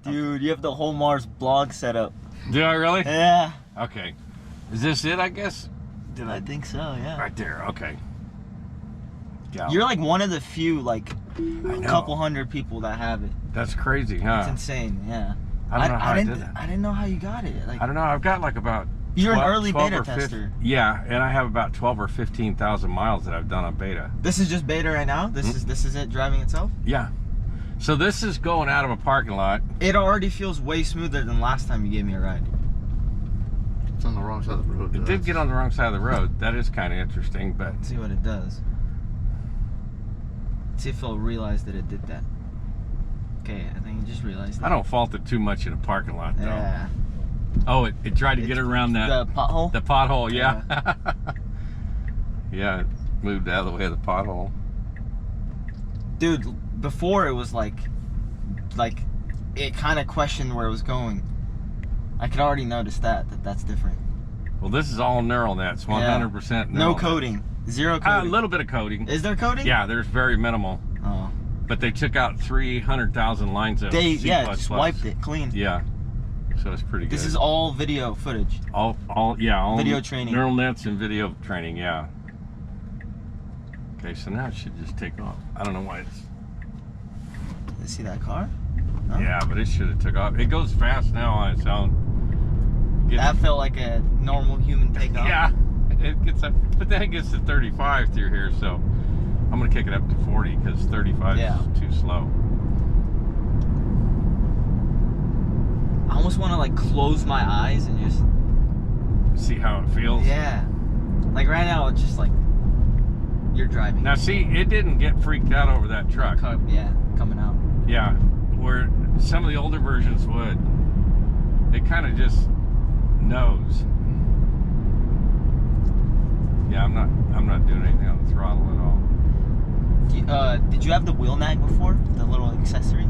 Dude, you have the whole Mars blog set up. Do I really? Yeah. Okay. Is this it, I guess? I think so, yeah. Right there, okay. Yeah. You're like one of the few, like, I a know. couple hundred people that have it. That's crazy, huh? It's insane, yeah. I don't know how I did that. I didn't know how you got it. Like, I don't know. I've got like about... You're 12, an early 12 beta or 15, tester. yeah, and I have about 12 or 15,000 miles that I've done on beta. This is just beta right now? This is it driving itself? Yeah. So this is going out of a parking lot. It already feels way smoother than last time you gave me a ride. It's on the wrong side of the road. It did get on the wrong side of the road. That is kind of interesting, but... Let's see what it does. See if it'll realize that it did that. Okay, I think it just realized that. I don't fault it too much in a parking lot, though. Yeah. Oh, it tried to get around that... The pothole? The pothole, yeah. Yeah, it moved out of the way of the pothole. Dude, before it was like it kind of questioned where it was going. I could already notice that's different. Well, this is all neural nets, 100% neural No coding. Zero coding. A little bit of coding. Is there coding? Yeah, there's very minimal. Oh. But they took out 300,000 lines of C++. Just wiped it clean. Yeah. So it's pretty good. This is all video footage. All video training. Neural nets and video training, yeah. Okay, so now it should just take off. I don't know why it's... Did you see that car? No? Yeah, but it should have took off. It goes fast now on its own. That felt like a normal human takeoff. Yeah, it gets up, but then it gets to 35 through here, so I'm gonna kick it up to 40 because 35 is too slow. I almost want to like close my eyes and just see how it feels. Yeah, like right now it's just like you're driving. Now see, it didn't get freaked out over that truck. Yeah, coming out. Yeah, where some of the older versions would. It kind of just knows. Yeah, I'm not doing anything on the throttle at all. Did you have the wheel nag before? The little accessory?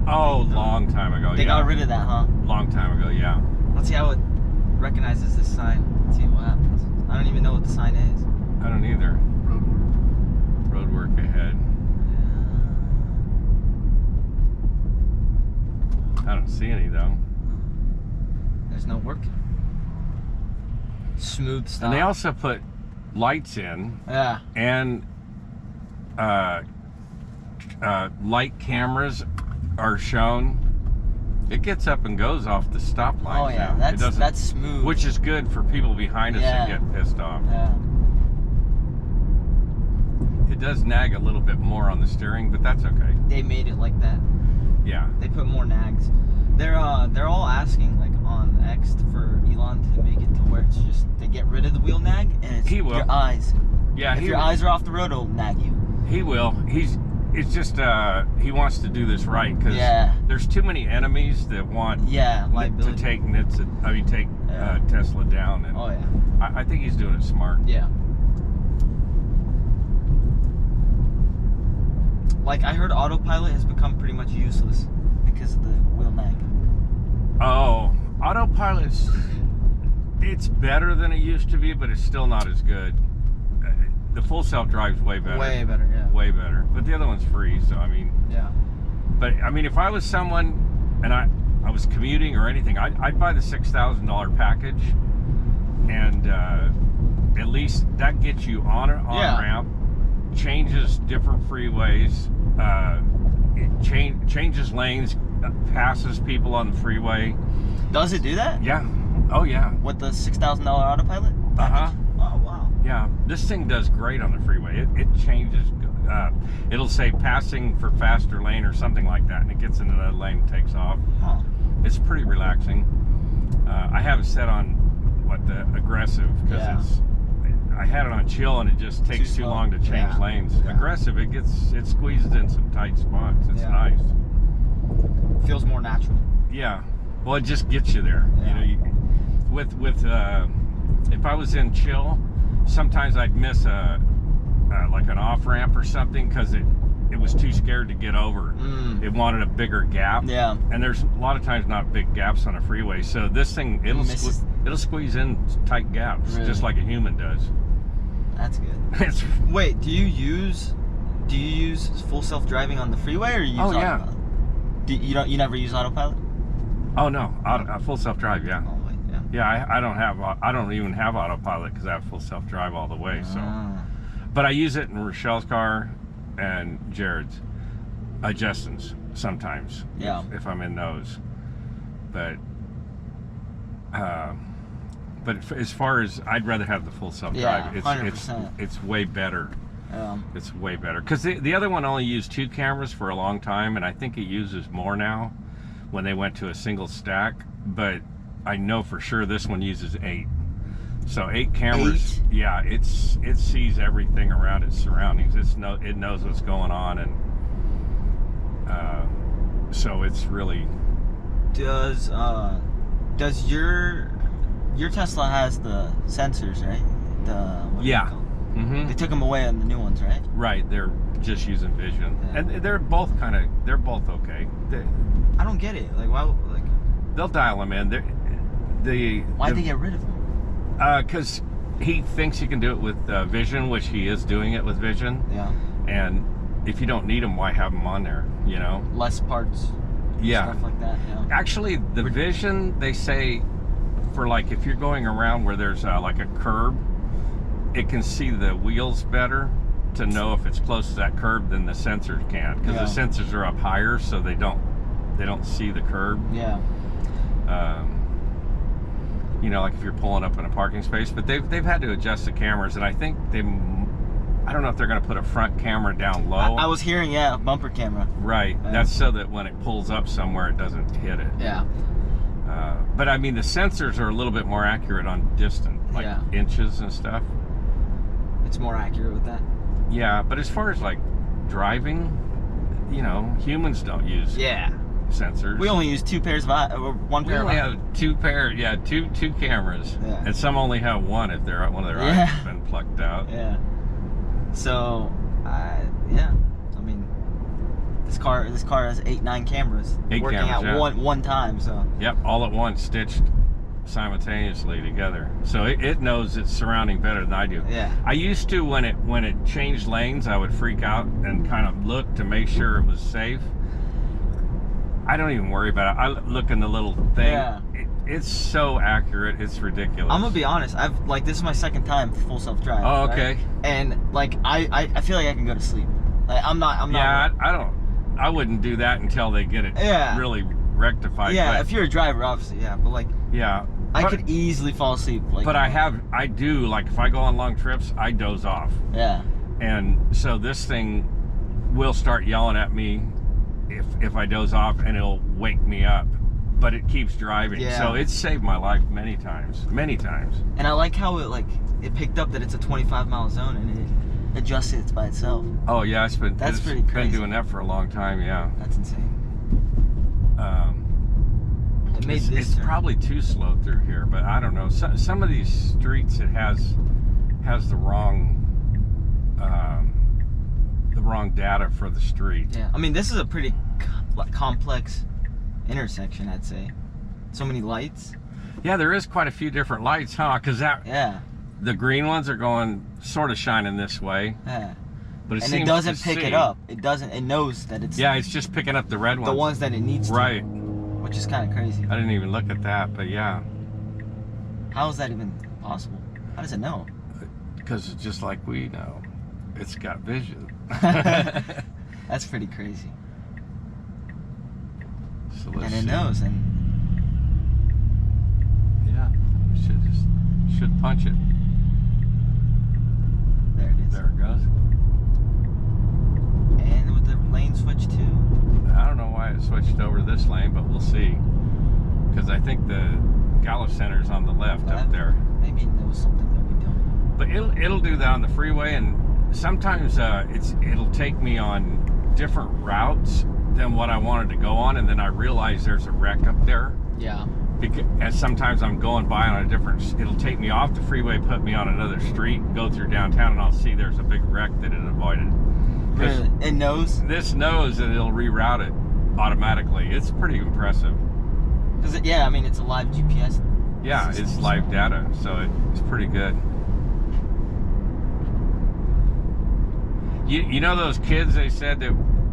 Oh, long time ago. They got rid of that, huh? Long time ago, yeah. Let's see how it recognizes this sign. Let's see what happens. I don't even know what the sign is. I don't either. Road work ahead. I don't see any though. There's no work. Smooth stop. And they also put lights in. Yeah. And light cameras are shown. It gets up and goes off the stop line. Oh yeah, that's smooth. Which is good for people behind us that get pissed off. Yeah. It does nag a little bit more on the steering, but that's okay. They made it like that. Yeah. They put more nags. They're all asking like on X for Elon to make it to where it's just they get rid of the wheel nag and it's your eyes. Yeah. If your eyes are off the road, it'll nag you. He will. It's just he wants to do this right because there's too many enemies that want to take Tesla down. And I think he's doing it smart. Yeah. Like I heard autopilot has become pretty much useless because of the wheel nag. Oh, autopilot's it's better than it used to be, but it's still not as good. The full self-drive's way better. Way better, yeah. Way better. But the other one's free, so I mean... Yeah. But, I mean, if I was someone and I was commuting or anything, I'd buy the $6,000 package. And at least that gets you on ramp, changes different freeways, it changes lanes, passes people on the freeway. Does it do that? Yeah. Oh, yeah. With the $6,000 autopilot package? Oh, wow. Yeah, this thing does great on the freeway. It changes. It'll say passing for faster lane or something like that, and it gets into that lane and takes off. Huh. It's pretty relaxing. I have it set on the aggressive because I had it on chill and it just takes too long to change lanes. Yeah. Aggressive, it squeezes in some tight spots. It's nice. Feels more natural. Yeah. Well, it just gets you there. Yeah. You know, if I was in chill, sometimes I'd miss like an off ramp or something because it was too scared to get over. It wanted a bigger gap. Yeah. And there's a lot of times not big gaps on a freeway, so this thing it'll squeeze in tight gaps just like a human does. That's good. Wait, do you use full self-driving on the freeway or you use autopilot? You never use autopilot? Oh no, full self-drive, yeah. Oh wait, yeah. Yeah, I don't even have autopilot because I have full self-drive all the way. So, but I use it in Rochelle's car and Jared's, Justin's sometimes. Yeah. If I'm in those, but as far as I'd rather have the full self-drive. Yeah, 100%. It's way better. It's way better because the other one only used 2 cameras for a long time, and I think it uses more now when they went to a single stack. But I know for sure this one uses 8. So 8 cameras. 8? Yeah, it sees everything around its surroundings. It knows what's going on, and so it's really. Does your Tesla has the sensors, right? Yeah. Mm-hmm. They took them away on the new ones, right? Right, they're just using vision, and they're both okay. I don't get it. Like, why? Like, they'll dial them in. Why'd they get rid of them? Because he thinks you can do it with vision, which he is doing it with vision. Yeah. And if you don't need them, why have them on there? You know. Less parts. Yeah. Stuff like that. Yeah. Actually, the vision, they say, for like if you're going around where there's like a curb, it can see the wheels better to know if it's close to that curb than the sensors can, because the sensors are up higher, so they don't see the curb. Yeah. You know, like if you're pulling up in a parking space, but they've had to adjust the cameras, and I think I don't know if they're going to put a front camera down low. I was hearing, a bumper camera. Right. That's so that when it pulls up somewhere, it doesn't hit it. Yeah. But I mean, the sensors are a little bit more accurate on distance, like inches and stuff. It's more accurate with that. Yeah, but as far as like driving, you know, humans don't use sensors. We only use 2 pairs of one pair. We only have 2 cameras, and some only have one if one of their eyes has been plucked out. Yeah. So, I mean, this car has 8-9 cameras working at one time. So. Yep, all at once, stitched simultaneously together, so it knows its surrounding better than I do. Yeah. I used to when it changed lanes, I would freak out and kind of look to make sure it was safe. I don't even worry about it. I look in the little thing. Yeah. It's so accurate. It's ridiculous. I'm gonna be honest. This is my second time full self-drive. Oh, okay. Right? And like I feel like I can go to sleep. Like I'm not. Yeah, I wouldn't do that until they get it really rectified. Yeah, but, if you're a driver, obviously, but like. Yeah. I could easily fall asleep. Like, but I do, like if I go on long trips, I doze off. Yeah. And so this thing will start yelling at me if I doze off, and it'll wake me up. But it keeps driving. Yeah. So it's saved my life many times. And I like how it picked up that it's a 25-mile zone and it adjusts it by itself. Oh yeah, it's pretty crazy. Been doing that for a long time, yeah. That's insane. It's probably too slow through here, but I don't know. Some of these streets it has the wrong data for the street. Yeah, I mean this is a pretty complex intersection, I'd say. So many lights. Yeah, there is quite a few different lights, huh? Because the green ones are going sort of shining this way. Yeah. But it doesn't pick it up. It doesn't. It knows that it's. Yeah, it's just picking up the red ones. The ones that it needs to. Right. Which is kind of crazy. I didn't even look at that, but yeah. How is that even possible? How does it know? Because it's just like we know. It's got vision. That's pretty crazy. So and it knows, and should punch it. There it is. There it goes. And with the lane switch too. I don't know why it switched over to this lane, but we'll see. Because I think the Gallup Center's on the left up there. Maybe there was something that we don't. But it'll do that on the freeway, and sometimes it'll take me on different routes than what I wanted to go on, and then I realize there's a wreck up there. Yeah. Because sometimes I'm going by on a different, it'll take me off the freeway, put me on another street, go through downtown, and I'll see there's a big wreck that it avoided. Really? It knows? This knows, and it'll reroute it automatically. It's pretty impressive. Because I mean, it's a live GPS. Yeah, it's live data, so it's pretty good. You know those kids they said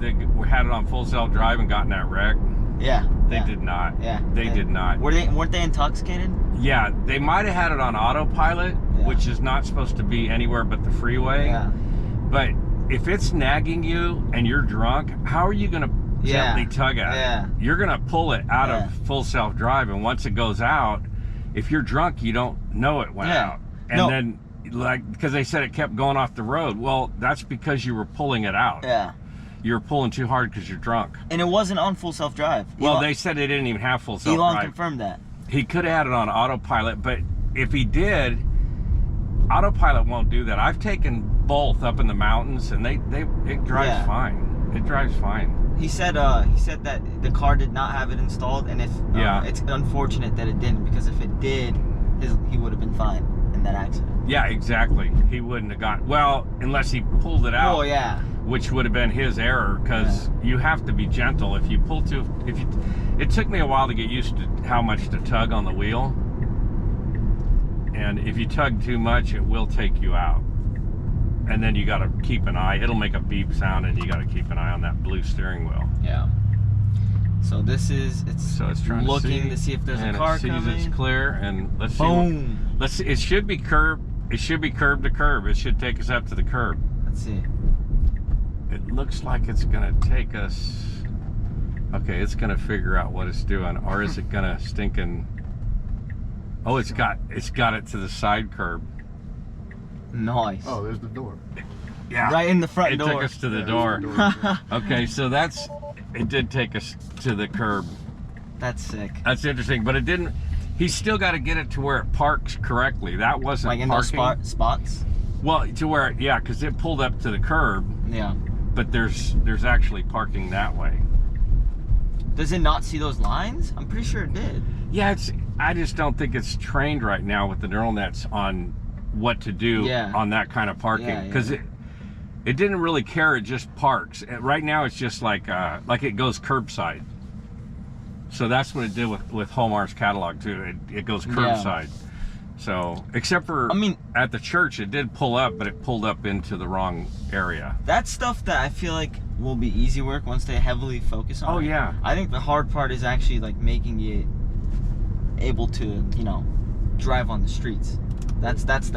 that had it on full self-drive and got in that wreck? Yeah. They did not. Yeah. They did not. Weren't they intoxicated? Yeah, they might have had it on autopilot, which is not supposed to be anywhere but the freeway. Yeah. But if it's nagging you and you're drunk, how are you going to gently tug at it? You're going to pull it out of full self-drive, and once it goes out, if you're drunk, you don't know it went out. And then, like, because they said it kept going off the road. Well, that's because you were pulling it out. Yeah. You were pulling too hard because you're drunk. And it wasn't on full self-drive. Well, they said they didn't even have full self-drive. Elon confirmed that. He could have had it on autopilot, but if he did, autopilot won't do that. I've taken both up in the mountains, and it drives fine. It drives fine. He said that the car did not have it installed, and if it's unfortunate that it didn't, because if it did, he would have been fine in that accident. Yeah, exactly. He wouldn't have got, well, unless he pulled it out. Oh yeah. Which would have been his error, because you have to be gentle. If you pull too, it took me a while to get used to how much to tug on the wheel, and if you tug too much, it will take you out. And then you got to keep an eye. It'll make a beep sound, and you got to keep an eye on that blue steering wheel. Yeah. So this is it's trying looking to see if there's a car coming. It sees it's clear, and let's see. Boom. Let's see. It should be curb. It should be curb to curb. It should take us up to the curb. Let's see. It looks like it's gonna take us. Okay, it's gonna figure out what it's doing, or is it gonna stinking? Oh, it's got it to the side curb. Nice. Oh, there's the door. Yeah. Right in the front door. It took us to the door. Okay, so it did take us to the curb. That's sick. That's interesting, but it didn't. He's still got to get it to where it parks correctly. That wasn't like in parking. those spots. Well, to where because it pulled up to the curb. Yeah. But there's actually parking that way. Does it not see those lines? I'm pretty sure it did. Yeah, I just don't think it's trained right now with the neural nets on what to do on that kind of parking, because it didn't really care. It just parks. Right now it's just like it goes curbside. So that's what it did with Homar's catalog too. It goes curbside. So, except for, at the church, it did pull up, but it pulled up into the wrong area. That's stuff that I feel like will be easy work once they heavily focus on it. Yeah. I think the hard part is actually like making it able to, drive on the streets. That's the